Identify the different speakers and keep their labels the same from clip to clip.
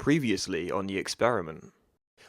Speaker 1: Previously on The Experiment.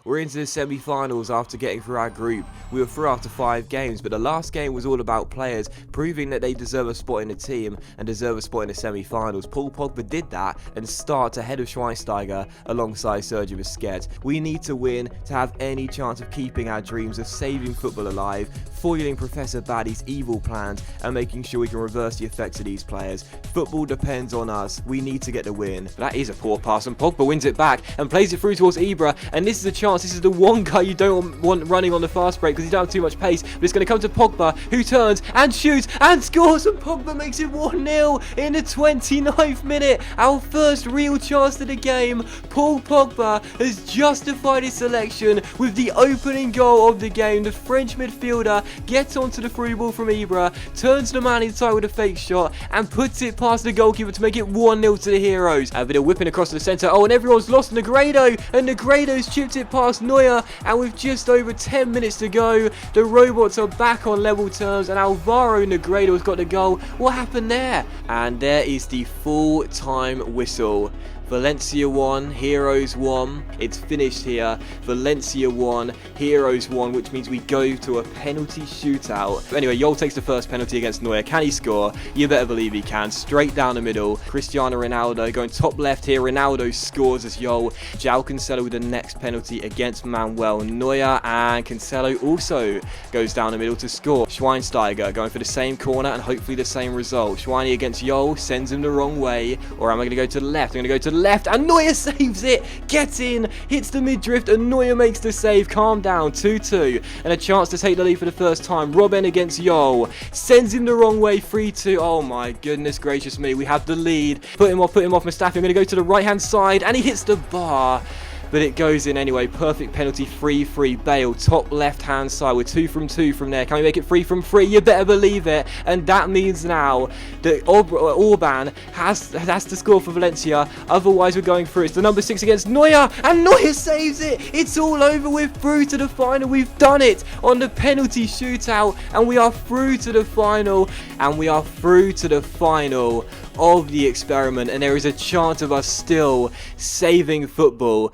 Speaker 1: We're into the semi-finals after getting through our group. We were through after 5 games, but the last game was all about players proving that they deserve a spot in the team and deserve a spot in the semi-finals. Paul Pogba did that and starts ahead of Schweinsteiger alongside Sergio Busquets. We need to win to have any chance of keeping our dreams of saving football alive, foiling Professor Baddy's evil plans, and making sure we can reverse the effects of these players. Football depends on us. We need to get the win. That is a poor pass, and Pogba wins it back and plays it through towards Ibra, and this is a chance. This is the one guy you don't want running on the fast break because you don't have too much pace, but it's going to come to Pogba, who turns and shoots and scores, and Pogba makes it 1-0 in the 29th minute. Our first real chance of the game. Paul Pogba has justified his selection with the opening goal of the game. The French midfielder gets onto the through ball from Ibra, turns the man inside with a fake shot, and puts it past the goalkeeper to make it 1-0 to the Heroes. A bit of whipping across the centre. Oh, and everyone's lost Negredo, and Negredo's chipped it past Neuer, and with just over 10 minutes to go, the robots are back on level terms, and Alvaro Negredo has got the goal. What happened there? And there is the full-time whistle. Valencia 1, Heroes 1. It's finished here. Valencia 1, Heroes 1, which means we go to a penalty shootout. Anyway, Yol takes the first penalty against Neuer. Can he score? You better believe he can. Straight down the middle. Cristiano Ronaldo going top left here. Ronaldo scores as Yol. João Cancelo with the next penalty against Manuel Neuer. And Cancelo also goes down the middle to score. Schweinsteiger going for the same corner and hopefully the same result. Schweini against Yol sends him the wrong way. Or am I going to go to the left? I'm going to go to the left, and Neuer saves it, gets in, hits the mid-drift, and Neuer makes the save. Calm down, 2-2, and a chance to take the lead for the first time. Robben against Yol, sends him the wrong way, 3-2. Oh my goodness gracious me, we have the lead. Put him off Mustafi. I'm going to go to the right-hand side, and he hits the bar. But it goes in anyway. Perfect penalty, 3-3. Bale, top left-hand side. We're 2 from 2 from there. Can we make it 3 from 3? You better believe it. And that means now that Orban has to score for Valencia. Otherwise, we're going through. It's the number 6 against Neuer. And Neuer saves it. It's all over. We're through to the final. We've done it on the penalty shootout. And we are through to the final. And we are through to the final of the experiment. And there is a chance of us still saving football.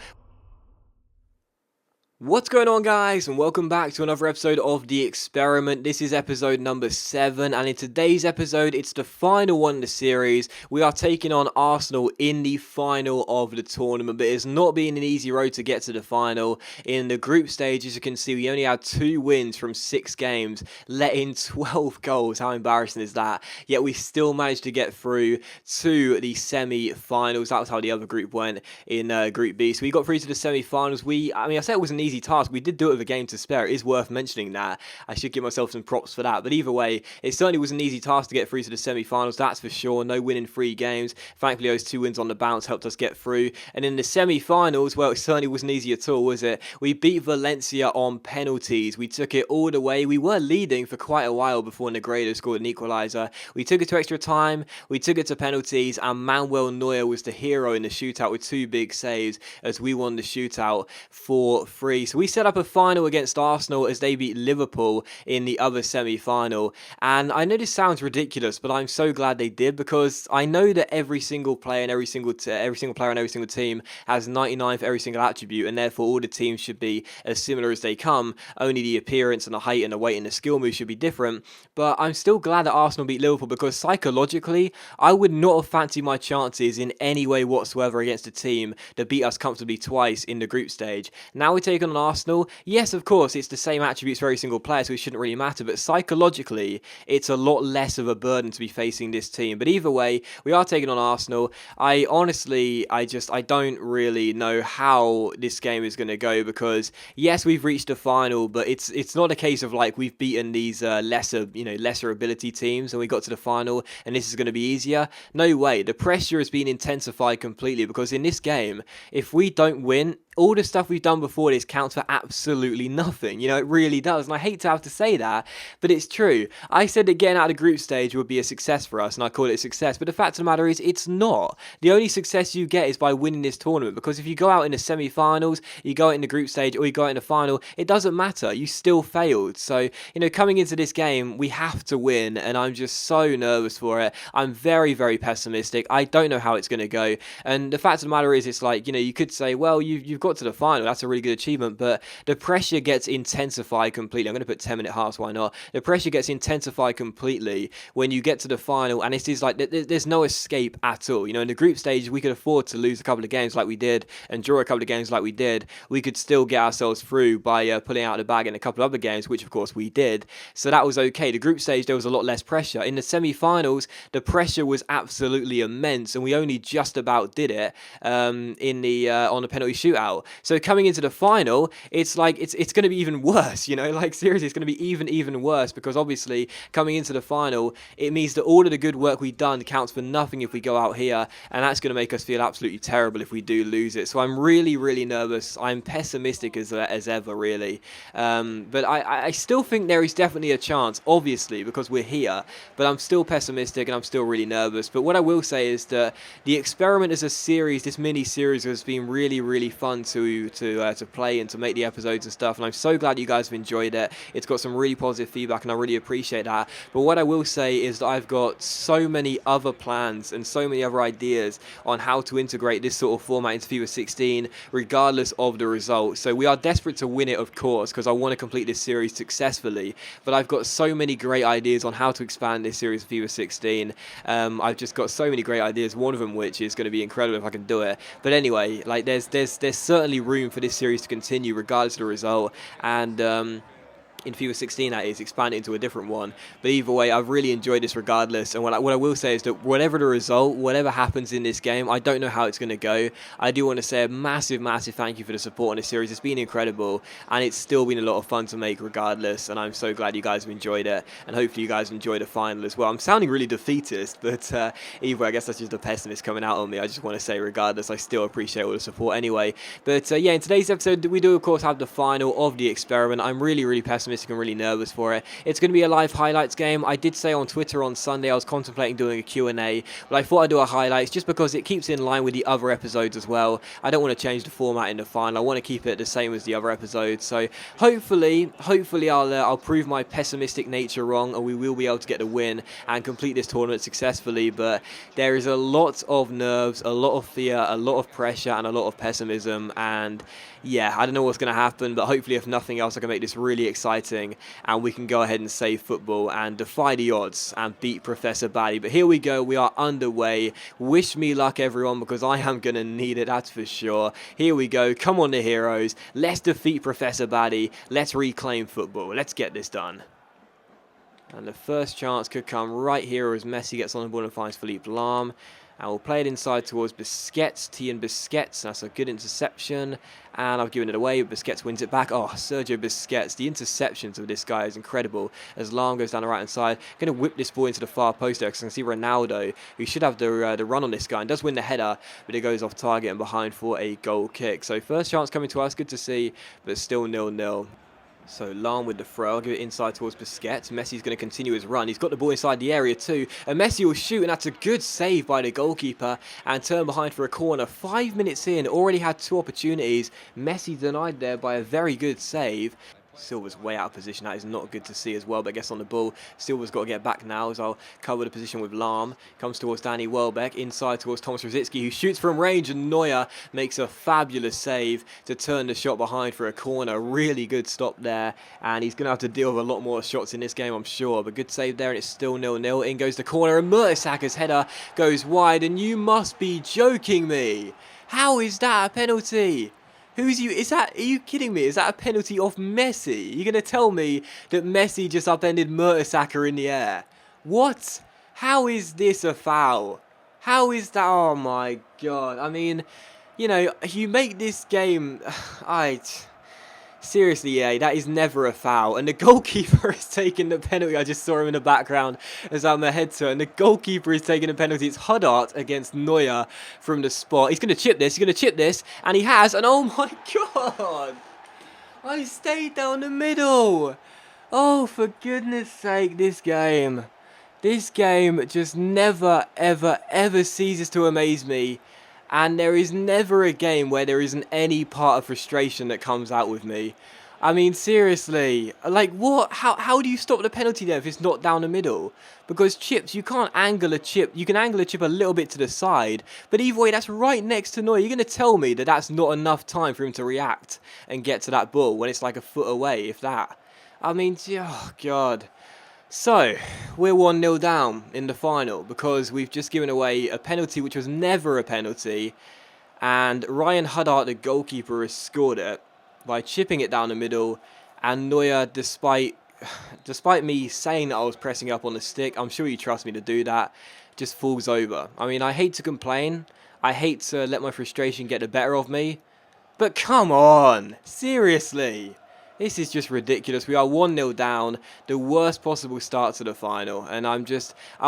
Speaker 1: What's going on, guys, and welcome back to another episode of The Experiment. This is episode number 7, and in today's episode, it's the final one in the series. We are taking on Arsenal in the final of the tournament, but it's not been an easy road to get to the final. In the group stage, as you can see, we only had 2 wins from 6 games, let in 12 goals. How embarrassing is that? Yet we still managed to get through to the semi-finals. That was how the other group went in Group B. So we got through to the semi-finals. I say it was an easy task. We did do it with a game to spare. It is worth mentioning that. I should give myself some props for that. But either way, it certainly was an easy task to get through to the semi-finals, that's for sure. No win in 3 games. Thankfully, those 2 wins on the bounce helped us get through. And in the semi-finals, well, it certainly wasn't easy at all, was it? We beat Valencia on penalties. We took it all the way. We were leading for quite a while before Negredo scored an equaliser. We took it to extra time. We took it to penalties. And Manuel Neuer was the hero in the shootout with 2 big saves as we won the shootout 4-3. So we set up a final against Arsenal as they beat Liverpool in the other semi-final. And I know this sounds ridiculous, but I'm so glad they did, because I know that every single player and every single player and every single team has 99 for every single attribute, and therefore all the teams should be as similar as they come. Only the appearance and the height and the weight and the skill moves should be different. But I'm still glad that Arsenal beat Liverpool, because psychologically, I would not have fancied my chances in any way whatsoever against a team that beat us comfortably twice in the group stage. Now we're taking on Arsenal. Yes, of course, it's the same attributes for every single player, so it shouldn't really matter, but psychologically, it's a lot less of a burden to be facing this team. But either way, we are taking on Arsenal. I don't really know how this game is going to go, because yes, we've reached the final, but it's not a case of like we've beaten these lesser ability teams and we got to the final and this is going to be easier. No way. The pressure has been intensified completely, because in this game, if we don't win, all the stuff we've done before this counts for absolutely nothing. You know, it really does. And I hate to have to say that, but it's true. I said that getting out of the group stage would be a success for us, and I call it a success. But the fact of the matter is, it's not. The only success you get is by winning this tournament, because if you go out in the semi-finals, you go out in the group stage, or you go out in the final, it doesn't matter. You still failed. So, you know, coming into this game, we have to win, and I'm just so nervous for it. I'm very, very pessimistic. I don't know how it's going to go. And the fact of the matter is, it's like, you know, you could say, well, you've got to the final. That's a really good achievement. But the pressure gets intensified completely. I'm going to put 10-minute halves, why not? The pressure gets intensified completely when you get to the final, and it is like there's no escape at all. You know, in the group stage, we could afford to lose a couple of games like we did and draw a couple of games like we did. We could still get ourselves through by pulling out of the bag in a couple of other games, which of course we did. So that was okay. The group stage, there was a lot less pressure. In the semi-finals, the pressure was absolutely immense, and we only just about did it on the penalty shootout. So coming into the final, it's like it's going to be even worse. You know, like seriously, it's going to be even worse, because obviously coming into the final, it means that all of the good work we've done counts for nothing if we go out here, and that's going to make us feel absolutely terrible if we do lose it. So I'm really nervous. I'm pessimistic as ever, really. But I still think there is definitely a chance, obviously, because we're here. But I'm still pessimistic, and I'm still really nervous. But what I will say is that the experiment as a series, this mini series, has been really fun to play and to make the episodes and stuff. And I'm so glad you guys have enjoyed it. It's got some really positive feedback, and I really appreciate that. But what I will say is that I've got so many other plans and so many other ideas on how to integrate this sort of format into FIFA 16, regardless of the result. So we are desperate to win it, of course, because I want to complete this series successfully. But I've got so many great ideas on how to expand this series of FIFA 16. I've just got so many great ideas, one of them which is going to be incredible if I can do it. But anyway, like there's certainly room for this series to continue regardless of the result, and in FIFA 16, that is, expand it into a different one. But either way, I've really enjoyed this regardless. And what I will say is that whatever the result, whatever happens in this game, I don't know how it's going to go. I do want to say a massive thank you for the support on this series. It's been incredible, and it's still been a lot of fun to make regardless. And I'm so glad you guys have enjoyed it, and hopefully you guys enjoy the final as well. I'm sounding really defeatist, but either way, I guess that's just the pessimist coming out on me. I just want to say regardless, I still appreciate all the support anyway. But yeah, in today's episode, we do of course have the final of the experiment. I'm really pessimistic and really nervous for it. It's going to be a live highlights game. I did say on Twitter on Sunday I was contemplating doing a Q&A, but I thought I'd do a highlights just because it keeps in line with the other episodes as well. I don't want to change the format in the final. I want to keep it the same as the other episodes. So hopefully I'll prove my pessimistic nature wrong, and we will be able to get the win and complete this tournament successfully. But there is a lot of nerves, a lot of fear, a lot of pressure, and a lot of pessimism. And yeah, I don't know what's going to happen, but hopefully, if nothing else, I can make this really exciting, and we can go ahead and save football and defy the odds and beat Professor Batty. But here we go, we are underway. Wish me luck, everyone, because I am going to need it, that's for sure. Here we go, come on the heroes, let's defeat Professor Batty, let's reclaim football, let's get this done. And the first chance could come right here as Messi gets on the ball and finds Philippe Lahm. And we'll play it inside towards Busquets, Busquets. That's a good interception. And I've given it away, but Busquets wins it back. Oh, Sergio Busquets. The interceptions of this guy is incredible. As Lahm goes down the right-hand side. Going to whip this ball into the far post there, because I can see Ronaldo, who should have the run on this guy, and does win the header, but it goes off target and behind for a goal kick. So first chance coming to us. Good to see, but still 0-0. So Lahm with the throw, I'll give it inside towards Busquets. Messi's going to continue his run. He's got the ball inside the area too. And Messi will shoot, and that's a good save by the goalkeeper. And turn behind for a corner. 5 minutes in, already had 2 opportunities. Messi denied there by a very good save. Silva's way out of position. That is not good to see as well, but gets on the ball. Silva's got to get back now, as I'll cover the position with Lahm. Comes towards Danny Welbeck, inside towards Thomas Rosicky, who shoots from range, and Neuer makes a fabulous save to turn the shot behind for a corner. Really good stop there, and he's going to have to deal with a lot more shots in this game, I'm sure, but good save there, and it's still 0-0. In goes the corner, and Mertesacker's header goes wide, and you must be joking me. How is that a penalty? Are you kidding me? Is that a penalty off Messi? You're going to tell me that Messi just upended Mertesacker in the air? What? How is this a foul? How is that? Oh my God. I mean, you know, you make this game... Seriously, yeah, that is never a foul. And the goalkeeper is taking the penalty. I just saw him in the background as I'm ahead to it. And the goalkeeper is taking the penalty. It's Huddart against Neuer from the spot. He's going to chip this. He's going to chip this. And he has. And oh my God. I stayed down the middle. Oh, for goodness sake, this game. This game just never, ever, ever ceases to amaze me. And there is never a game where there isn't any part of frustration that comes out with me. I mean, seriously, like what? How do you stop the penalty there if it's not down the middle? Because chips, you can't angle a chip. You can angle a chip a little bit to the side, but either way, that's right next to Neuer. You're going to tell me that that's not enough time for him to react and get to that ball when it's like a foot away, if that. I mean, oh God. So, we're 1-0 down in the final because we've just given away a penalty which was never a penalty, and Ryan Huddart, the goalkeeper, has scored it by chipping it down the middle, and Neuer, despite me saying that I was pressing up on the stick, I'm sure you trust me to do that, just falls over. I mean, I hate to complain, I hate to let my frustration get the better of me, but come on, seriously. This is just ridiculous. We are 1-0 down, the worst possible start to the final, and I'm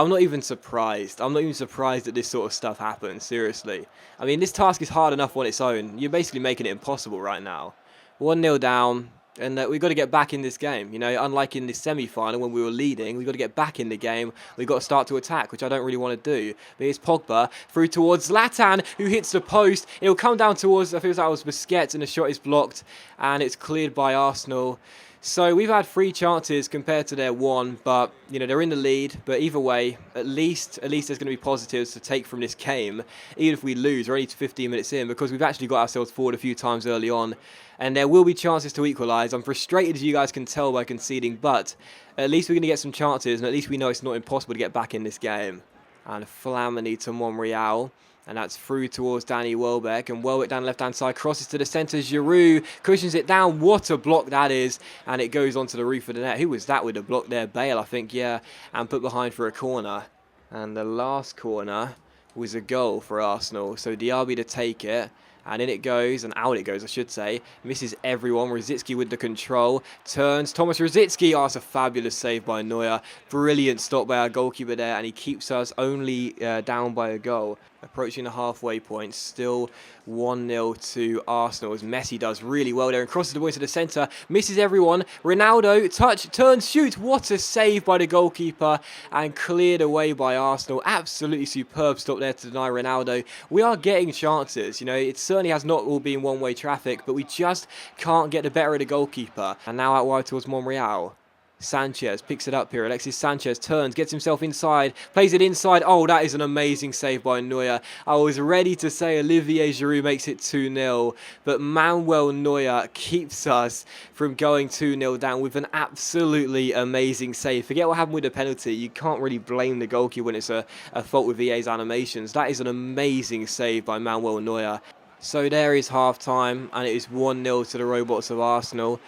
Speaker 1: not even surprised. I'm not even surprised that this sort of stuff happens, seriously. I mean, this task is hard enough on its own. You're basically making it impossible right now. 1-0 down, and we've got to get back in this game. You know, unlike in the semi-final when we were leading, we've got to get back in the game. We've got to start to attack, which I don't really want to do. But it's Pogba through towards Zlatan, who hits the post. It'll come down towards, I feel like it was Busquets, and the shot is blocked, and it's cleared by Arsenal. So we've had 3 chances compared to their 1, but you know they're in the lead. But either way, at least there's going to be positives to take from this game. Even if we lose, we're only 15 minutes in because we've actually got ourselves forward a few times early on, and there will be chances to equalise. I'm frustrated, as you guys can tell by conceding, but at least we're going to get some chances, and at least we know it's not impossible to get back in this game. And Flamini to Monreal. And that's through towards Danny Welbeck. And Welbeck down the left-hand side, crosses to the centre. Giroud cushions it down. What a block that is. And it goes onto the roof of the net. Who was that with the block there? Bale, I think, yeah. And put behind for a corner. And the last corner was a goal for Arsenal. So Diaby to take it. And in it goes, and out it goes, I should say. Misses everyone. Rosicky with the control. Turns. Thomas Rosicky. Oh, it's a fabulous save by Neuer. Brilliant stop by our goalkeeper there. And he keeps us only down by a goal. Approaching the halfway point. Still 1-0 to Arsenal as Messi does really well there and crosses the ball into the centre. Misses everyone. Ronaldo. Touch. Turns. Shoots. What a save by the goalkeeper. And cleared away by Arsenal. Absolutely superb stop there to deny Ronaldo. We are getting chances. You know, it certainly has not all been one-way traffic, but we just can't get the better of the goalkeeper. And now out wide towards Monreal. Sanchez picks it up here. Alexis Sanchez turns, gets himself inside, plays it inside. Oh, that is an amazing save by Neuer. I was ready to say Olivier Giroud makes it 2-0, but Manuel Neuer keeps us from going 2-0 down with an absolutely amazing save. Forget what happened with the penalty. You can't really blame the goalkeeper when it's a fault with VA's animations. That is an amazing save by Manuel Neuer. So there is half-time, and it is 1-0 to the Robots of Arsenal.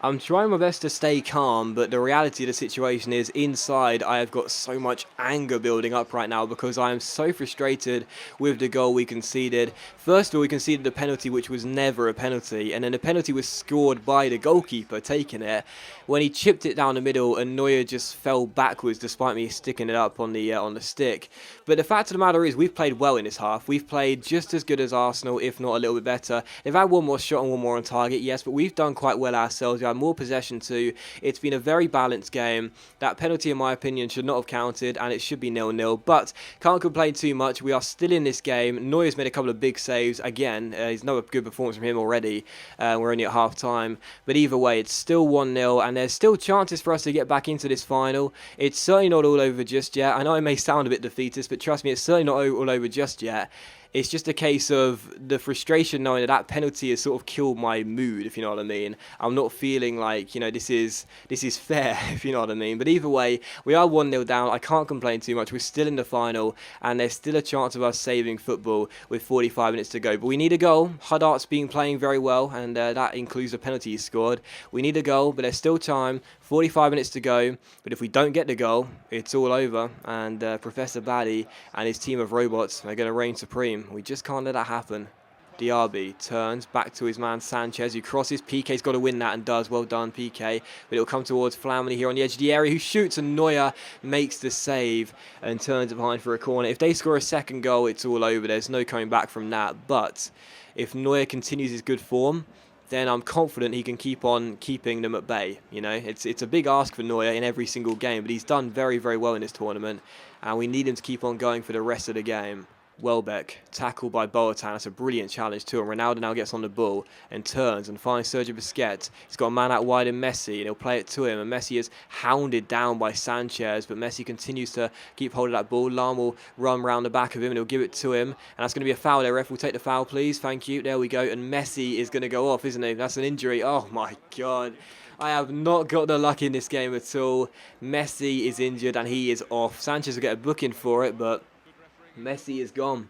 Speaker 1: I'm trying my best to stay calm, but the reality of the situation is inside I have got so much anger building up right now because I am so frustrated with the goal we conceded. First of all, we conceded a penalty which was never a penalty, and then the penalty was scored by the goalkeeper taking it when he chipped it down the middle and Neuer just fell backwards despite me sticking it up on the stick. But the fact of the matter is we've played well in this half. We've played just as good as Arsenal, if not a little bit better. They've had one more shot and one more on target, yes, but we've done quite well ourselves. We had more possession too. It's been a very balanced game. That penalty, in my opinion, should not have counted, and it should be 0-0. But can't complain too much. We are still in this game. Neuer's made a couple of big saves. Again, it's another good performance from him already. We're only at half time. But either way, it's still 1-0, and there's still chances for us to get back into this final. It's certainly not all over just yet. I know it may sound a bit defeatist, but trust me, it's certainly not all over just yet. It's just a case of the frustration knowing that that penalty has sort of killed my mood, if you know what I mean. I'm not feeling like, you know, this is fair, if you know what I mean. But either way, we are 1-0 down. I can't complain too much. We're still in the final, and there's still a chance of us saving football with 45 minutes to go. But we need a goal. Huddart's been playing very well, and that includes the penalty he scored. We need a goal, but there's still time. 45 minutes to go. But if we don't get the goal, it's all over. And Professor Baddy and his team of robots are going to reign supreme. We just can't let that happen. Diaby turns back to his man Sanchez, who crosses. PK's got to win that and does. Well done, PK. But it'll come towards Flamini here on the edge of the area, who shoots, and Neuer makes the save and turns it behind for a corner. If they score a second goal, it's all over. There's no coming back from that. But if Neuer continues his good form, then I'm confident he can keep on keeping them at bay. You know, it's a big ask for Neuer in every single game, but he's done very, very well in this tournament, and we need him to keep on going for the rest of the game. Welbeck, tackled by Boateng. That's a brilliant challenge too. And Ronaldo now gets on the ball and turns and finds Sergio Busquets. He's got a man out wide in Messi, and he'll play it to him. And Messi is hounded down by Sanchez, but Messi continues to keep hold of that ball. Lam will run round the back of him, and he'll give it to him. And that's going to be a foul there. Ref will take the foul, please. Thank you. There we go. And Messi is going to go off, isn't he? That's an injury. Oh my God. I have not got the luck in this game at all. Messi is injured, and he is off. Sanchez will get a booking for it, but Messi is gone.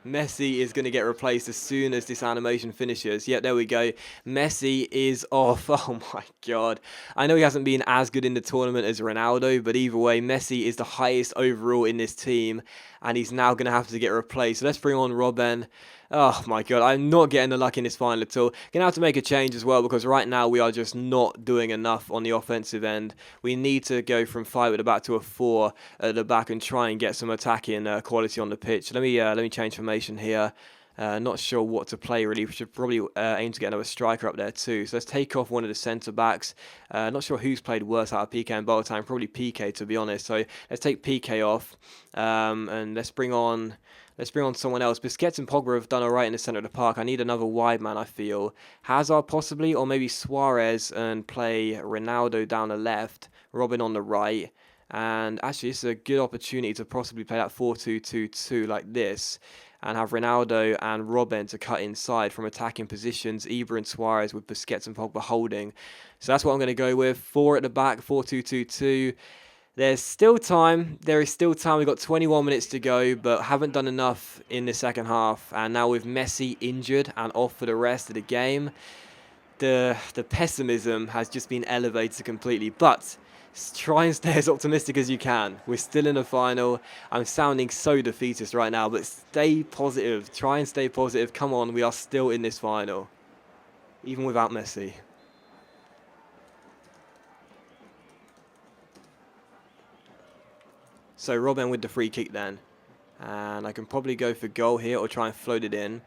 Speaker 1: Messi is going to get replaced as soon as this animation finishes. Yep, there we go. Messi is off. Oh my God. I know he hasn't been as good in the tournament as Ronaldo, but either way, Messi is the highest overall in this team, and he's now going to have to get replaced. So let's bring on Robben. Oh my God, I'm not getting the luck in this final at all. Going to have to make a change as well, because right now we are just not doing enough on the offensive end. We need to go from 5 at the back to a 4 at the back and try and get some attacking quality on the pitch. Let me change formation here. Not sure what to play really. We should probably aim to get another striker up there too. So let's take off one of the centre backs. Not sure who's played worse out of PK and Boateng. Probably PK, to be honest. So let's take PK off and let's bring on someone else. Busquets and Pogba have done alright in the centre of the park. I need another wide man, I feel. Hazard possibly, or maybe Suarez, and play Ronaldo down the left, Robben on the right. And actually, this is a good opportunity to possibly play that 4-2-2-2 like this, and have Ronaldo and Robben to cut inside from attacking positions, Ibra and Suarez with Busquets and Pogba holding. So that's what I'm going to go with. 4 at the back, 4-2-2-2. There's still time. There is still time. We've got 21 minutes to go, but haven't done enough in the second half. And now with Messi injured and off for the rest of the game, the pessimism has just been elevated completely. But try and stay as optimistic as you can. We're still in the final. I'm sounding so defeatist right now, but stay positive. Try and stay positive. Come on, we are still in this final, even without Messi. So Robben with the free kick then. And I can probably go for goal here or try and float it in.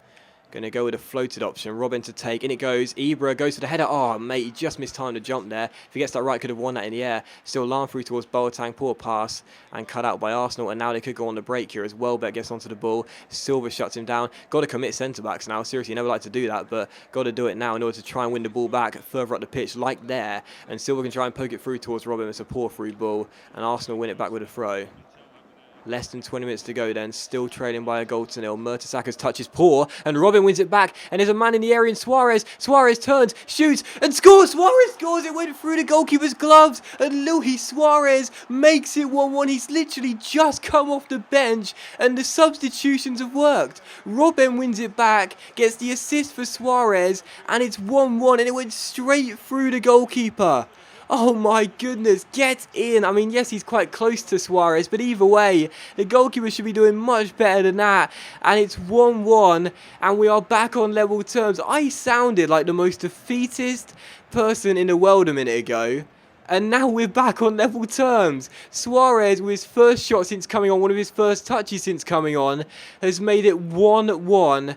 Speaker 1: Going to go with a floated option. Robben to take. In it goes. Ibra goes for the header. Oh, mate, he just missed time to jump there. If he gets that right, could have won that in the air. Still Lam through towards Boateng. Poor pass. And cut out by Arsenal. And now they could go on the break here as Welbeck gets onto the ball. Silva shuts him down. Got to commit centre-backs now. Seriously, never like to do that, but got to do it now in order to try and win the ball back further up the pitch, like there. And Silva can try and poke it through towards Robben. It's a poor through ball. And Arsenal win it back with a throw. Less than 20 minutes to go then, still trailing by a goal to nil. Mertesacker's touch is poor, and Robben wins it back, and there's a man in the area in Suarez. Suarez turns, shoots, and scores! Suarez scores! It went through the goalkeeper's gloves, and Luis Suarez makes it 1-1. He's literally just come off the bench, and the substitutions have worked. Robben wins it back, gets the assist for Suarez, and it's 1-1, and it went straight through the goalkeeper. Oh my goodness, get in. I mean, yes, he's quite close to Suarez, but either way, the goalkeeper should be doing much better than that. And it's 1-1, and we are back on level terms. I sounded like the most defeatist person in the world a minute ago. And now we're back on level terms. Suarez, with his first shot since coming on, one of his first touches since coming on, has made it 1-1.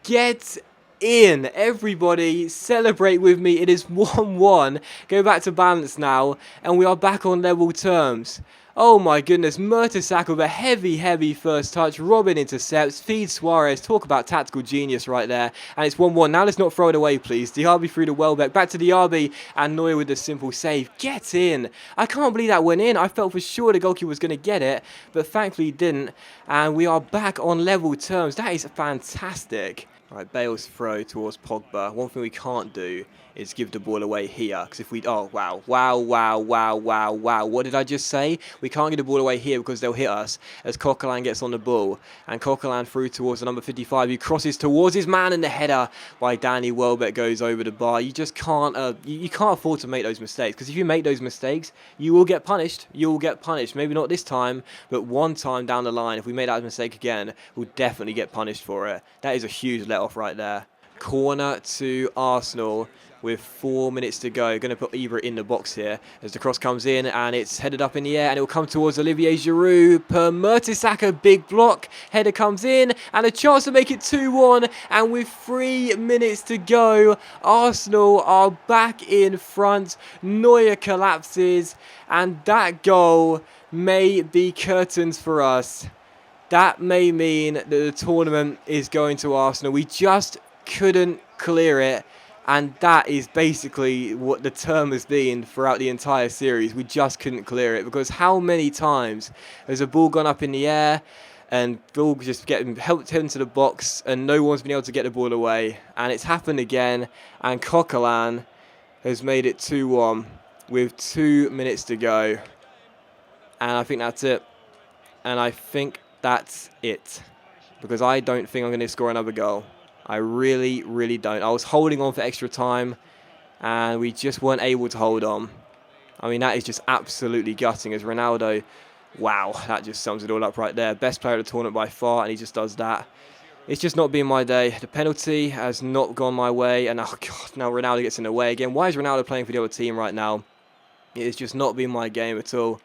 Speaker 1: Get in. Everybody celebrate with me. It is 1-1. Go back to balance now, and we are back on level terms. Oh my goodness, Mertesacker with a heavy first touch. Robben intercepts, feeds Suarez. Talk about tactical genius right there. And it's 1-1. Now let's not throw it away, please. Diaby through to Welbeck. Back to Diaby, and Neuer with the simple save. Get in. I can't believe that went in. I felt for sure the goalkeeper was going to get it, but thankfully he didn't. And we are back on level terms. That is fantastic. Right, Bale's throw towards Pogba. One thing we can't do is give the ball away here. Because if we... Oh, wow. What did I just say? We can't give the ball away here because they'll hit us as Coquelin gets on the ball. And Coquelin through towards the number 55. He crosses towards his man, and the header by Danny Welbeck goes over the bar. You just can't... you can't afford to make those mistakes. Because if you make those mistakes, you will get punished. You will get punished. Maybe not this time, but one time down the line, if we make that mistake again, we'll definitely get punished for it. That is a huge level let off right there. Corner to Arsenal with 4 minutes to go. Going to put Ibra in the box here as the cross comes in and it's headed up in the air and it will come towards Olivier Giroud. Per Mertesacker, big block. Header comes in and a chance to make it 2-1. And with 3 minutes to go, Arsenal are back in front. Neuer collapses and that goal may be curtains for us. That may mean that the tournament is going to Arsenal. We just couldn't clear it. And that is basically what the term has been throughout the entire series. We just couldn't clear it because how many times has a ball gone up in the air and ball just helped into the box and no one's been able to get the ball away. And it's happened again. And Coquelin has made it 2-1 with 2 minutes to go. And I think that's it. And I think that's it. Because I don't think I'm going to score another goal. I really, really don't. I was holding on for extra time, and we just weren't able to hold on. I mean, that is just absolutely gutting as Ronaldo. Wow, that just sums it all up right there. Best player of the tournament by far, and he just does that. It's just not been my day. The penalty has not gone my way, and oh God, now Ronaldo gets in the way again. Why is Ronaldo playing for the other team right now? It has just not been my game at all.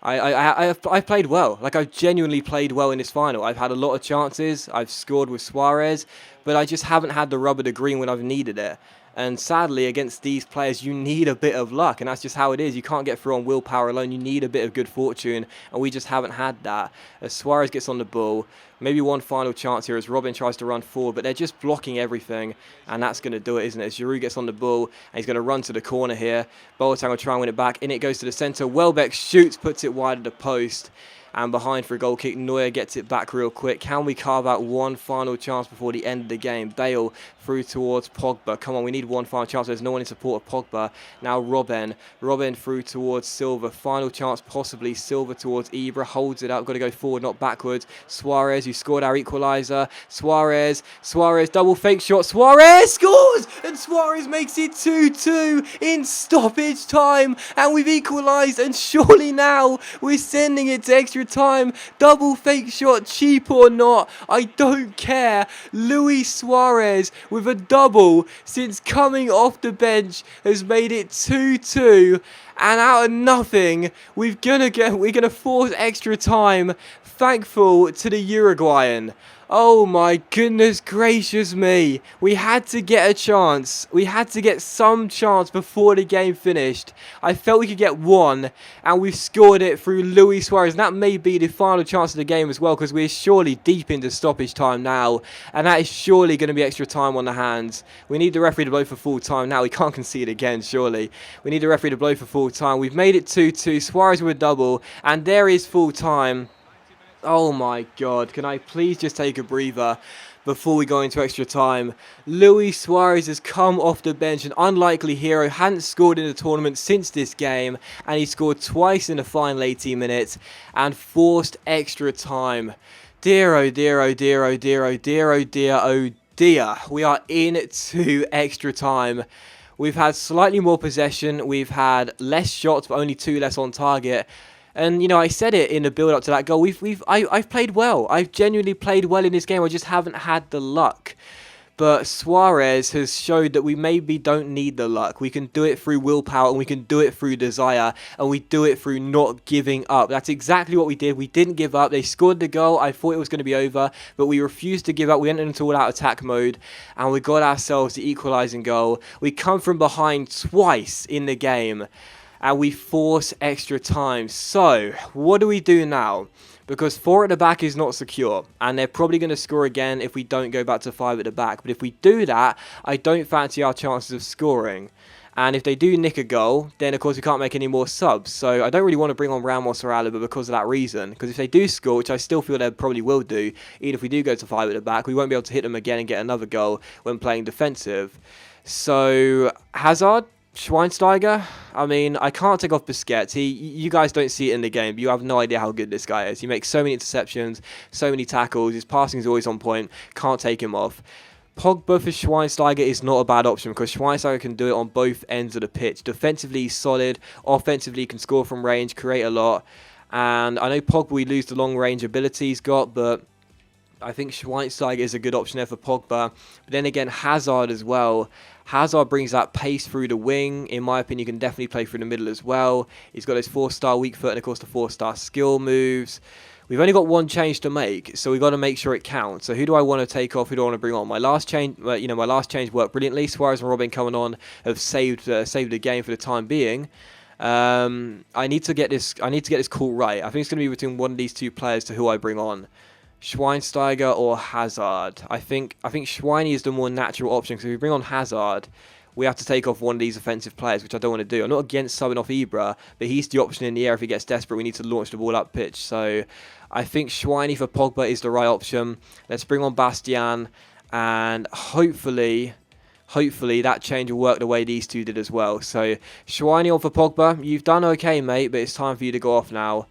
Speaker 1: I've played well. Like, I've genuinely played well in this final. I've had a lot of chances. I've scored with Suarez, but I just haven't had the rubber to green when I've needed it. And sadly, against these players, you need a bit of luck, and that's just how it is. You can't get through on willpower alone. You need a bit of good fortune, and we just haven't had that. As Suarez gets on the ball, maybe one final chance here as Robin tries to run forward, but they're just blocking everything, and that's going to do it, isn't it? As Giroud gets on the ball, and he's going to run to the corner here. Boateng will try and win it back, and it goes to the centre. Welbeck shoots, puts it wide of the post. And behind for a goal kick, Neuer gets it back real quick. Can we carve out one final chance before the end of the game? Bale through towards Pogba. Come on, we need one final chance. There's no one in support of Pogba. Now Robin. Robin through towards Silva. Final chance possibly. Silva towards Ibra. Holds it up. Got to go forward, not backwards. Suarez, who scored our equaliser. Suarez. Double fake shot. Suarez scores! And Suarez makes it 2-2 in stoppage time. And we've equalised. And surely now we're sending it to extra time. Double fake shot, cheap or not, I don't care. Luis Suarez with a double since coming off the bench has made it 2-2. And out of nothing, we're gonna force extra time. Thankful to the Uruguayan. Oh my goodness gracious me. We had to get a chance. We had to get some chance before the game finished. I felt we could get one, and we've scored it through Luis Suarez. And that may be the final chance of the game as well, because we're surely deep into stoppage time now. And that is surely going to be extra time on the hands. We need the referee to blow for full time now. We can't concede again, surely. We need the referee to blow for full time. We've made it 2-2. Suarez with a double, and there is full time. Oh my God, can I please just take a breather before we go into extra time? Luis Suarez has come off the bench, an unlikely hero, hadn't scored in the tournament since this game, and he scored twice in the final 18 minutes and forced extra time. Dear, oh dear, oh dear, oh dear, oh dear, oh dear, oh dear. We are into extra time. We've had slightly more possession, we've had less shots, but only 2 less on target. And, you know, I said it in the build-up to that goal. I've played well. I've genuinely played well in this game. I just haven't had the luck. But Suarez has showed that we maybe don't need the luck. We can do it through willpower, and we can do it through desire, and we do it through not giving up. That's exactly what we did. We didn't give up. They scored the goal. I thought it was going to be over, but we refused to give up. We went into all-out attack mode, and we got ourselves the equalising goal. We come from behind twice in the game. And we force extra time. So, what do we do now? Because 4 at the back is not secure. And they're probably going to score again if we don't go back to 5 at the back. But if we do that, I don't fancy our chances of scoring. And if they do nick a goal, then of course we can't make any more subs. So I don't really want to bring on Ramos or Alaba because of that reason. Because if they do score, which I still feel they probably will do, even if we do go to 5 at the back, we won't be able to hit them again and get another goal when playing defensive. So, Hazard? Schweinsteiger, I mean, I can't take off Busquets. You guys don't see it in the game, but you have no idea how good this guy is. He makes so many interceptions, so many tackles. His passing is always on point. Can't take him off. Pogba for Schweinsteiger is not a bad option because Schweinsteiger can do it on both ends of the pitch. Defensively, he's solid. Offensively, he can score from range, create a lot. And I know Pogba, we lose the long range ability he's got, but I think Schweinsteiger is a good option there for Pogba. But then again, Hazard as well. Hazard brings that pace through the wing. In my opinion, you can definitely play through the middle as well. He's got his 4-star weak foot and, of course, the 4-star skill moves. We've only got one change to make, so we've got to make sure it counts. So who do I want to take off? Who do I want to bring on? My last change, my last change worked brilliantly. Suarez and Robin coming on have saved the game for the time being. I need to get this call right. I think it's going to be between one of these two players to who I bring on. Schweinsteiger or Hazard. I think Schweini is the more natural option, because if we bring on Hazard, we have to take off one of these offensive players, which I don't want to do. I'm not against subbing off Ibra, but he's the option in the air. If he gets desperate, we need to launch the ball up pitch. So I think Schweini for Pogba is the right option. Let's bring on Bastian, and hopefully that change will work the way these two did as well. So Schweini on for Pogba. You've done okay, mate, but it's time for you to go off now.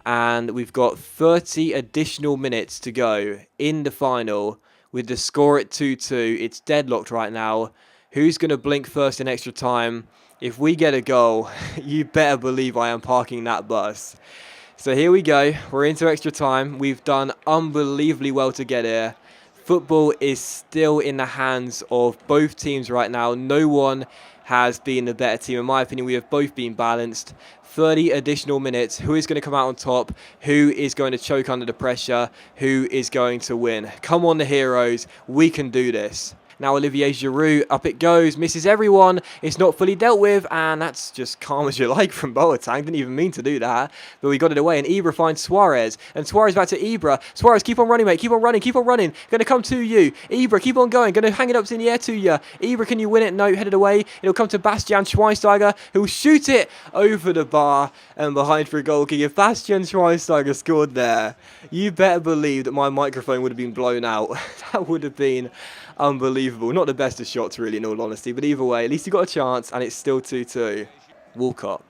Speaker 1: And we've got 30 additional minutes to go in the final with the score at 2-2. It's deadlocked right now. Who's going to blink first in extra time? If we get a goal, you better believe I am parking that bus. So here we go. We're into extra time. We've done unbelievably well to get here. Football is still in the hands of both teams right now. No one has been the better team. In my opinion, we have both been balanced. 30 additional minutes. Who is going to come out on top? Who is going to choke under the pressure? Who is going to win? Come on, the heroes. We can do this. Now Olivier Giroud, up it goes, misses everyone. It's not fully dealt with, and that's just calm as you like from Boateng. Didn't even mean to do that, but we got it away, and Ibra finds Suarez, and Suarez back to Ibra. Suarez, keep on running, mate, keep on running, keep on running. Going to come to you. Ibra, keep on going, going to hang it up in the air to you. Ibra, can you win it? No, headed away. It'll come to Bastian Schweinsteiger, who will shoot it over the bar and behind for a goal kick. If Bastian Schweinsteiger scored there, you better believe that my microphone would have been blown out. That would have been unbelievable. Not the best of shots, really, in all honesty. But either way, at least he got a chance, and it's still 2-2. Walcott.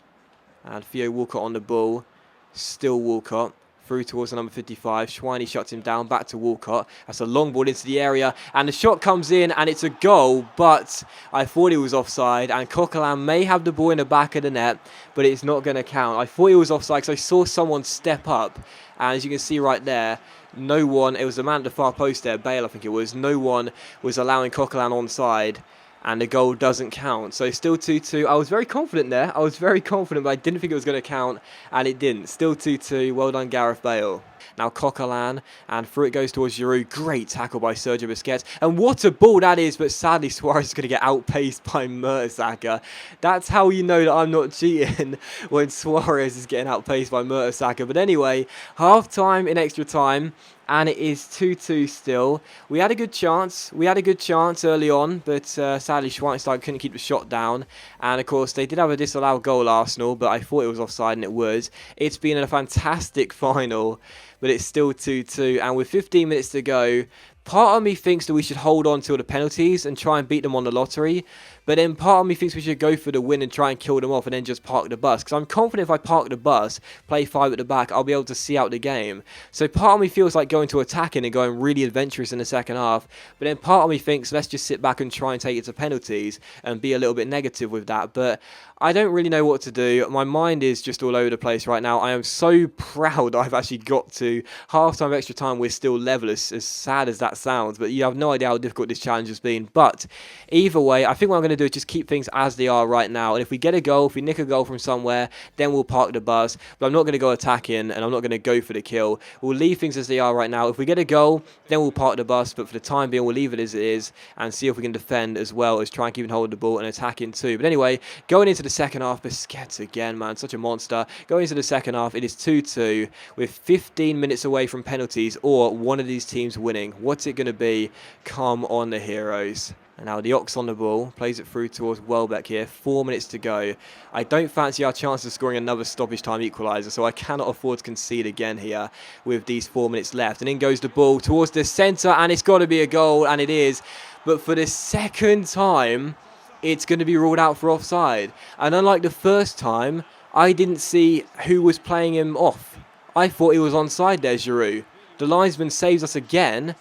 Speaker 1: And Theo Walcott on the ball. Still Walcott. Through towards the number 55. Schweini shuts him down. Back to Walcott. That's a long ball into the area. And the shot comes in, and it's a goal. But I thought it was offside. And Coquelin may have the ball in the back of the net, but it's not going to count. I thought it was offside because I saw someone step up. And as you can see right there, no one, it was the man at the far post there, Bale I think it was, no one was allowing Coquelin onside, and the goal doesn't count. So still 2-2. I was very confident there. I was very confident, but I didn't think it was going to count, and it didn't. Still 2-2. Well done, Gareth Bale. Now Coquelin, and through it goes towards Giroud. Great tackle by Sergio Busquets. And what a ball that is, but sadly Suarez is going to get outpaced by Mertesacker. That's how you know that I'm not cheating, when Suarez is getting outpaced by Mertesacker. But anyway, half time in extra time. And it is 2-2 still. We had a good chance. We had a good chance early on, but sadly Schweinsteiger couldn't keep the shot down. And of course, they did have a disallowed goal, Arsenal, but I thought it was offside, and it was. It's been a fantastic final, but it's still 2-2. And with 15 minutes to go, part of me thinks that we should hold on till the penalties and try and beat them on the lottery. But then part of me thinks we should go for the win and try and kill them off and then just park the bus. Because I'm confident if I park the bus, play 5 at the back, I'll be able to see out the game. So part of me feels like going to attacking and going really adventurous in the second half. But then part of me thinks let's just sit back and try and take it to penalties and be a little bit negative with that. But I don't really know what to do. My mind is just all over the place right now. I am so proud I've actually got to half-time extra time. We're still level, as sad as that sounds. But you have no idea how difficult this challenge has been. But either way, I think what I'm going to do is just keep things as they are right now. And if we get a goal, if we nick a goal from somewhere, then we'll park the bus. But I'm not going to go attacking, and I'm not going to go for the kill. We'll leave things as they are right now. If we get a goal, then we'll park the bus. But for the time being, we'll leave it as it is and see if we can defend as well as try and keep and hold the ball and attacking too. But anyway, going into the second half, Busquets again, man, such a monster. Going into the second half, it is 2-2 with 15 minutes away from penalties or one of these teams winning. What's it going to be? Come on, the heroes. And now the Ox on the ball, plays it through towards Welbeck here. 4 minutes to go. I don't fancy our chance of scoring another stoppage time equaliser, so I cannot afford to concede again here with these 4 minutes left. And in goes the ball towards the centre, and it's got to be a goal, and it is. But for the second time, it's going to be ruled out for offside. And unlike the first time, I didn't see who was playing him off. I thought he was onside there, Giroud. The linesman saves us again,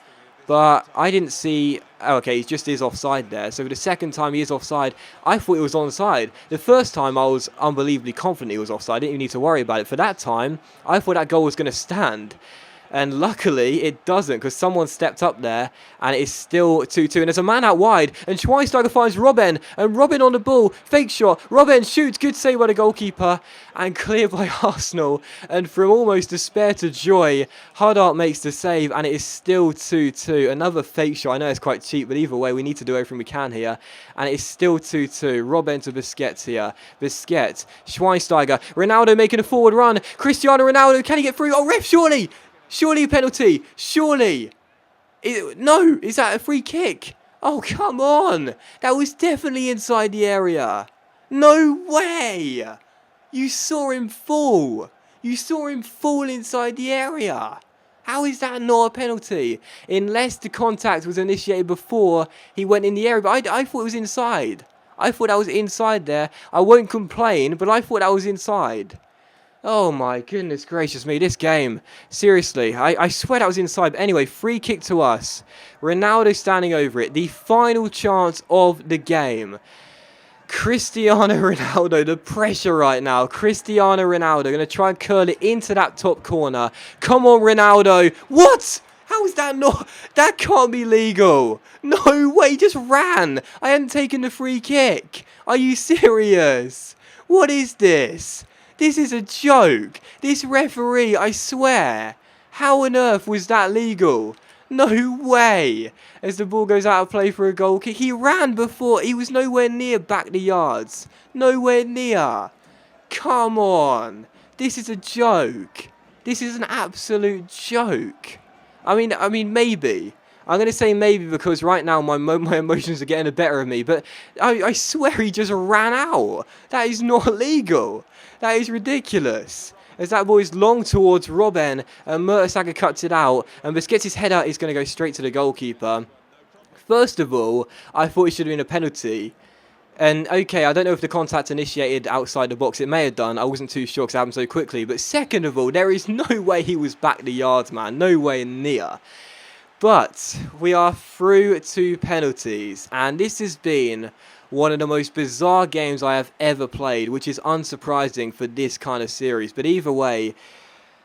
Speaker 1: but I didn't see... Oh, okay, he just is offside there. So for the second time he is offside, I thought he was onside. The first time I was unbelievably confident he was offside. I didn't even need to worry about it. For that time, I thought that goal was going to stand. And luckily, it doesn't, because someone stepped up there, and it is still 2-2. And there's a man out wide, and Schweinsteiger finds Robben, and Robben on the ball, fake shot, Robben shoots, good save by the goalkeeper, and cleared by Arsenal. And from almost despair to joy, Huddart makes the save, and it is still 2-2. Another fake shot, I know it's quite cheap, but either way, we need to do everything we can here. And it's still 2-2. Robben to Busquets here. Busquets, Schweinsteiger, Ronaldo making a forward run, Cristiano Ronaldo, can he get through? Oh, ref, surely! Surely a penalty. Surely. No, is that a free kick? Oh, come on. That was definitely inside the area. No way. You saw him fall. You saw him fall inside the area. How is that not a penalty? Unless the contact was initiated before he went in the area. But I thought it was inside. I thought that was inside there. I won't complain, but I thought that was inside. Oh my goodness gracious me, this game. Seriously, I swear that was inside. But anyway, free kick to us. Ronaldo standing over it. The final chance of the game. Cristiano Ronaldo, the pressure right now. Cristiano Ronaldo going to try and curl it into that top corner. Come on, Ronaldo. What? How is that not? That can't be legal. No way, he just ran. I hadn't taken the free kick. Are you serious? What is this? This is a joke. This referee, I swear. How on earth was that legal? No way. As the ball goes out of play for a goal kick. He ran before. He was nowhere near back the yards. Nowhere near. Come on. This is a joke. This is an absolute joke. I mean, maybe. I'm going to say maybe because right now my emotions are getting the better of me. But I swear he just ran out. That is not legal. That is ridiculous. As that ball is long towards Robben, and Mertesacker cuts it out, and Busquets' header is going to go straight to the goalkeeper. First of all, I thought it should have been a penalty. And okay, I don't know if the contact initiated outside the box. It may have done. I wasn't too sure because it happened so quickly. But second of all, there is no way he was back the yards, man. No way near. But we are through to penalties, and this has been one of the most bizarre games I have ever played, which is unsurprising for this kind of series. But either way,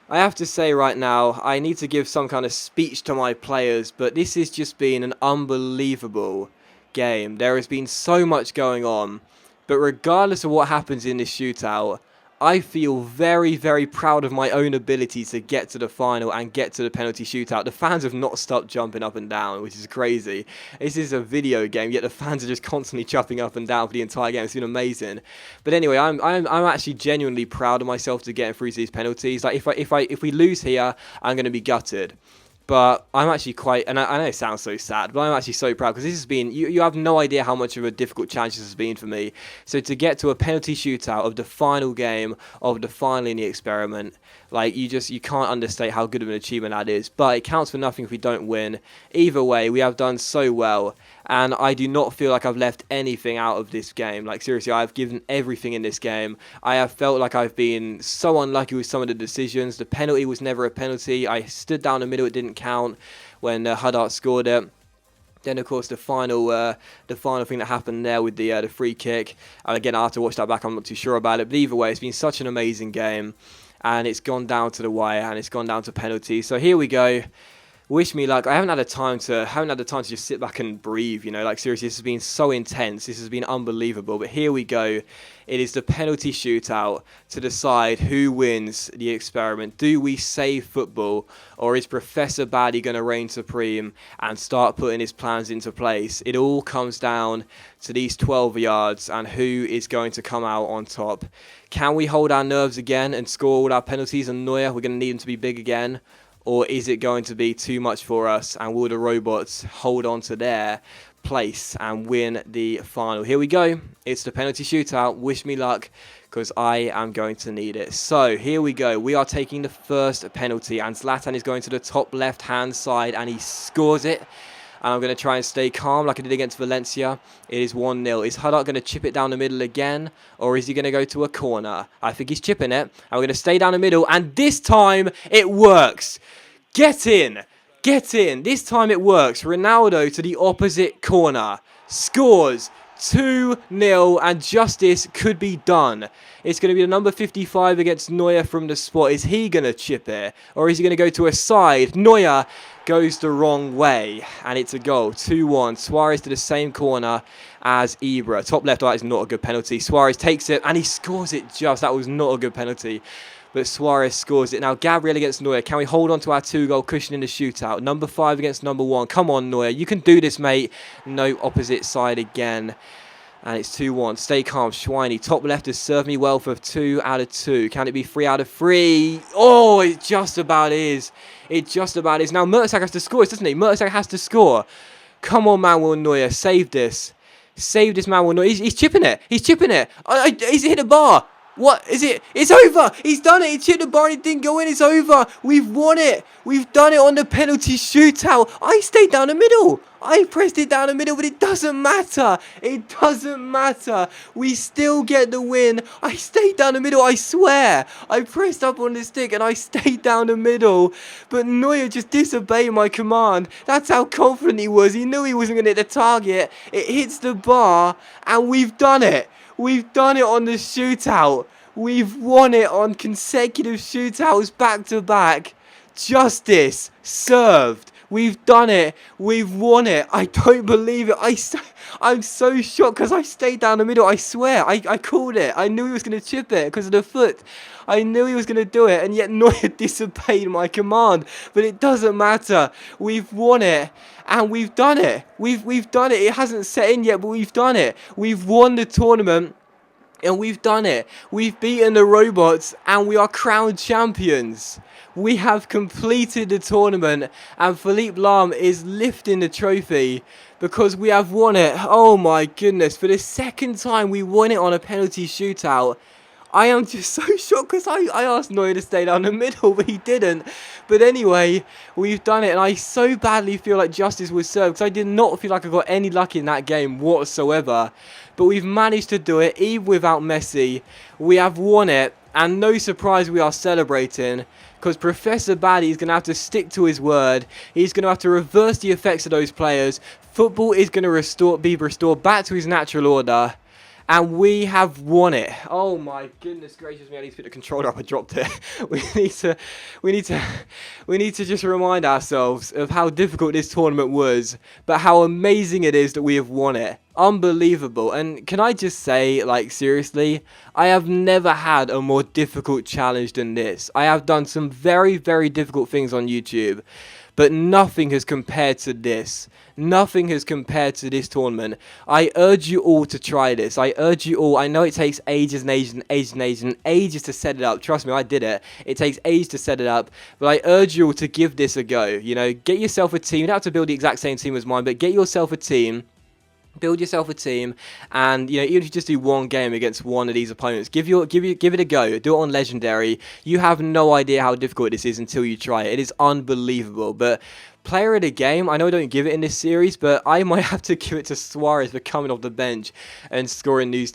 Speaker 1: I have to say right now, I need to give some kind of speech to my players, but this has just been an unbelievable game. There has been so much going on, but regardless of what happens in this shootout, I feel very, very proud of my own ability to get to the final and get to the penalty shootout. The fans have not stopped jumping up and down, which is crazy. This is a video game, yet the fans are just constantly jumping up and down for the entire game. It's been amazing. But anyway, I'm actually genuinely proud of myself to getting through to these penalties. Like if we lose here, I'm going to be gutted. But I'm actually quite, and I know it sounds so sad, but I'm actually so proud because this has been, you have no idea how much of a difficult challenge this has been for me. So to get to a penalty shootout of the final game of the final in the experiment, like you can't understate how good of an achievement that is. But it counts for nothing if we don't win. Either way, we have done so well. And I do not feel like I've left anything out of this game. Like, seriously, I've given everything in this game. I have felt like I've been so unlucky with some of the decisions. The penalty was never a penalty. I stood down the middle. It didn't count when Huddart scored it. Then, of course, the final thing that happened there with the free kick. And again, I have to watch that back. I'm not too sure about it. But either way, it's been such an amazing game. And it's gone down to the wire. And it's gone down to penalties. So here we go. Wish me luck. I haven't had the time to just sit back and breathe, you know, like seriously, this has been so intense. This has been unbelievable. But here we go. It is the penalty shootout to decide who wins the experiment. Do we save football, or is Professor Baddie going to reign supreme and start putting his plans into place? It all comes down to these 12 yards and who is going to come out on top. Can we hold our nerves again and score all our penalties on Neuer? We're going to need him to be big again. Or is it going to be too much for us, and will the robots hold on to their place and win the final? Here we go. It's the penalty shootout. Wish me luck, because I am going to need it. So here we go. We are taking the first penalty, and Zlatan is going to the top left-hand side, and he scores it. And I'm going to try and stay calm like I did against Valencia. It is 1-0. Is Huddart going to chip it down the middle again? Or is he going to go to a corner? I think he's chipping it. And we're going to stay down the middle. And this time, it works. Get in. Get in. This time, it works. Ronaldo to the opposite corner. Scores. 2-0, and justice could be done. It's going to be the number 55 against Neuer from the spot. Is he going to chip it, or is he going to go to a side? Neuer goes the wrong way, and it's a goal. 2-1. Suarez to the same corner as Ibra. Top left, that is not a good penalty. Suarez takes it, and he scores it just. That was not a good penalty, but Suarez scores it. Now, Gabriel against Neuer. Can we hold on to our 2-goal cushion in the shootout? Number 5 against number 1. Come on, Neuer. You can do this, mate. No, opposite side again. And it's 2-1. Stay calm, Schweini. Top left has served me well for 2 out of 2. Can it be 3 out of 3? Oh, it just about is. It just about is. Now, Mertesacker has to score, doesn't he? Mertesacker has to score. Come on, Manuel Neuer. Save this. Save this, Manuel Neuer. He's chipping it. He's chipping it. He's hit a bar. What is it? It's over. He's done it. He chipped the bar and it didn't go in. It's over. We've won it. We've done it on the penalty shootout. I stayed down the middle. I pressed it down the middle, but it doesn't matter. It doesn't matter. We still get the win. I stayed down the middle, I swear. I pressed up on the stick and I stayed down the middle. But Neuer just disobeyed my command. That's how confident he was. He knew he wasn't going to hit the target. It hits the bar and we've done it. We've done it on the shootout. We've won it on consecutive shootouts back to back. Justice served. We've done it. We've won it. I don't believe it. I'm so shocked because I stayed down the middle. I swear. I called it. I knew he was going to chip it because of the foot. I knew he was going to do it, and yet Neuer disobeyed my command. But it doesn't matter. We've won it, and we've done it. We've done it. It hasn't set in yet, but we've done it. We've won the tournament. And we've done it. We've beaten the robots and we are crowned champions. We have completed the tournament and Philippe Lahm is lifting the trophy because we have won it. Oh my goodness. For the second time we won it on a penalty shootout. I am just so shocked because I asked Neuer to stay down the middle, but he didn't. But anyway, we've done it, and I so badly feel like justice was served because I did not feel like I got any luck in that game whatsoever. But we've managed to do it, even without Messi. We have won it, and no surprise we are celebrating because Professor Baddy is going to have to stick to his word. He's going to have to reverse the effects of those players. Football is going to be restored back to his natural order. And we have won it. Oh my goodness gracious me! I need to pick the controller up. I dropped it. We need to just remind ourselves of how difficult this tournament was, but how amazing it is that we have won it. Unbelievable. And can I just say, like, seriously, I have never had a more difficult challenge than this. I have done some very, very difficult things on YouTube, but nothing has compared to this. Nothing has compared to this tournament. I urge you all to try this. I urge you all. I know it takes ages and ages and ages and ages and ages to set it up. Trust me, I did it. It takes ages to set it up. But I urge you all to give this a go. You know, get yourself a team. You don't have to build the exact same team as mine, but get yourself a team. Build yourself a team, and you know, even if you just do one game against one of these opponents, give it a go. Do it on Legendary. You have no idea how difficult this is until you try it. It is unbelievable. But player of the game, I know I don't give it in this series, but I might have to give it to Suarez for coming off the bench and scoring those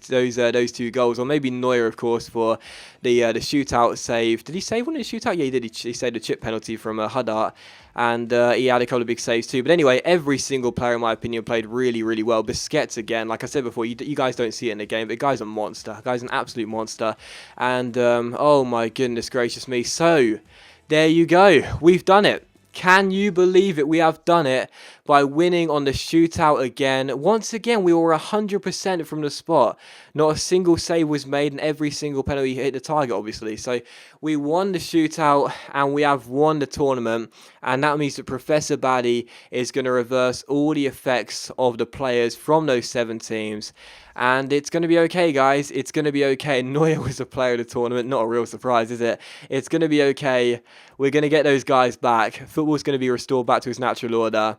Speaker 1: 2 goals, or maybe Neuer, of course, for the shootout save. Did he save one in the shootout? Yeah, he did. He saved a chip penalty from Haddart. And he had a couple of big saves too. But anyway, every single player, in my opinion, played really, really well. Busquets, again, like I said before, you guys don't see it in the game, but the guy's a monster. The guy's an absolute monster. And, oh my goodness gracious me. So, there you go. We've done it. Can you believe it? We have done it by winning on the shootout again. Once again, we were 100% from the spot. Not a single save was made, and every single penalty hit the target, obviously. So we won the shootout, and we have won the tournament. And that means that Professor Baddy is going to reverse all the effects of the players from those 7 teams. And it's going to be okay, guys. It's going to be okay. Neuer was a player of the tournament. Not a real surprise, is it? It's going to be okay. We're going to get those guys back. Football's going to be restored back to its natural order.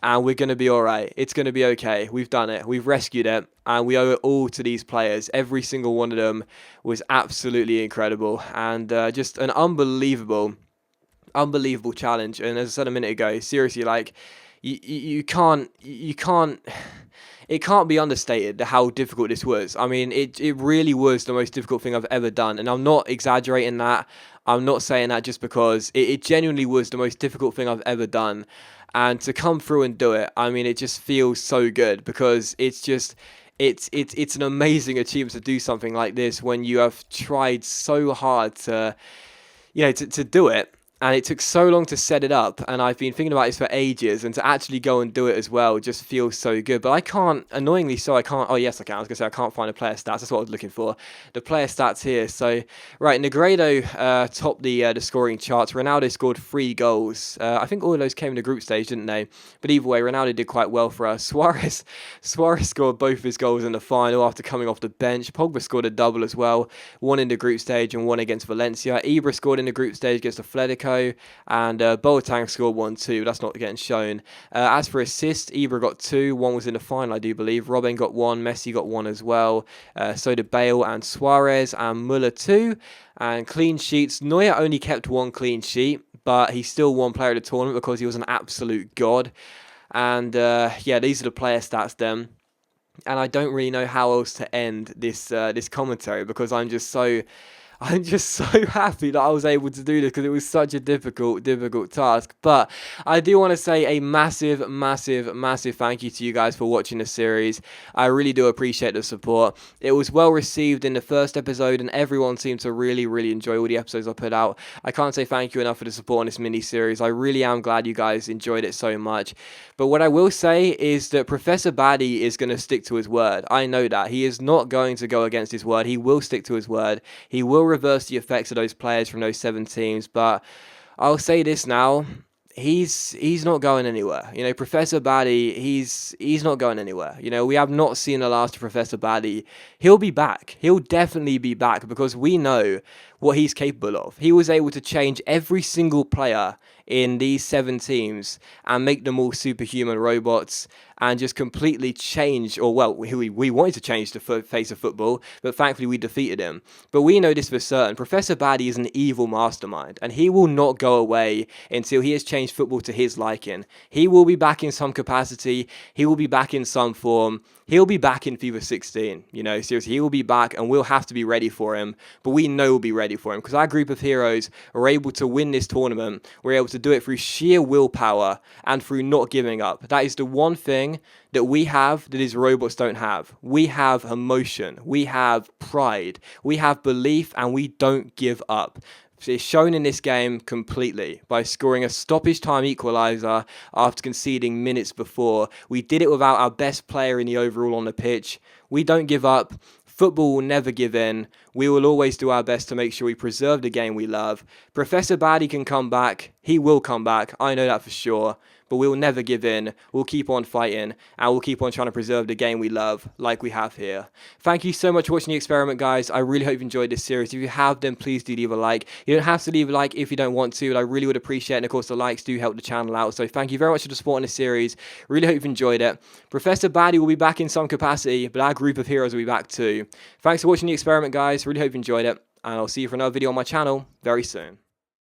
Speaker 1: And we're going to be all right. It's going to be okay. We've done it. We've rescued it. And we owe it all to these players. Every single one of them was absolutely incredible. And just an unbelievable challenge. And as I said a minute ago, seriously, like, you can't... It can't be understated how difficult this was. I mean, it really was the most difficult thing I've ever done. And I'm not exaggerating that. I'm not saying that just because it genuinely was the most difficult thing I've ever done. And to come through and do it, I mean, it just feels so good because it's it's an amazing achievement to do something like this when you have tried so hard to, to do it. And it took so long to set it up, and I've been thinking about this for ages, and to actually go and do it as well just feels so good. But I can't, annoyingly so, I can't, oh yes I can, I was going to say I can't find the player stats, that's what I was looking for, the player stats here. So, right, Negredo topped the scoring charts. Ronaldo scored 3 goals. I think all of those came in the group stage, didn't they? But either way, Ronaldo did quite well for us. Suarez scored both of his goals in the final after coming off the bench. Pogba scored a double as well, 1 in the group stage and 1 against Valencia. Ibra scored in the group stage against Atletico, and Boateng scored 1 too. That's not getting shown. As for assists, Ibra got 2. 1 was in the final, I do believe. Robin got 1. Messi got 1 as well. So did Bale and Suarez, and Muller 2. And clean sheets, Neuer only kept 1 clean sheet, but he still won player of the tournament because he was an absolute god. And yeah, these are the player stats then. And I don't really know how else to end this this commentary, because I'm just so happy that I was able to do this, because it was such a difficult task. But I do want to say a massive thank you to you guys for watching the series. I really do appreciate the support. It was well received in the first episode, and everyone seemed to really enjoy all the episodes I put out. I can't say thank you enough for the support on this mini-series. I really am glad you guys enjoyed it so much. But what I will say is that Professor Baddy is going to stick to his word. I know that. He is not going to go against his word. He will stick to his word. He will reverse the effects of those players from those 7 teams. But I'll say this now. He's not going anywhere. Professor Baddy, he's not going anywhere. We have not seen the last of Professor Baddy. He'll be back. He'll definitely be back, because we know what he's capable of. He was able to change every single player in these 7 teams and make them all superhuman robots, and just completely change, or well, we wanted to change the face of football, but thankfully we defeated him. But we know this for certain. Professor Baddy is an evil mastermind, and he will not go away until he has changed football to his liking. He will be back in some capacity. He will be back in some form. He'll be back in FIFA 16. Seriously, he will be back, and we'll have to be ready for him. But we know we'll be ready for him, because our group of heroes are able to win this tournament. We're able to do it through sheer willpower and through not giving up. That is the one thing that we have that his robots don't have. We have emotion, we have pride, we have belief, and we don't give up. It's shown in this game completely by scoring a stoppage time equaliser after conceding minutes before. We did it without our best player in the overall on the pitch. We don't give up. Football will never give in. We will always do our best to make sure we preserve the game we love. Professor Baddy can come back. He will come back. I know that for sure. But we'll never give in. We'll keep on fighting, and we'll keep on trying to preserve the game we love, like we have here. Thank you so much for watching the experiment, guys. I really hope you enjoyed this series. If you have, then please do leave a like. You don't have to leave a like if you don't want to, but I really would appreciate it. And of course, the likes do help the channel out. So thank you very much for the support in this series. Really hope you've enjoyed it. Professor Baddy will be back in some capacity, but our group of heroes will be back too. Thanks for watching the experiment, guys. Really hope you enjoyed it, and I'll see you for another video on my channel very soon.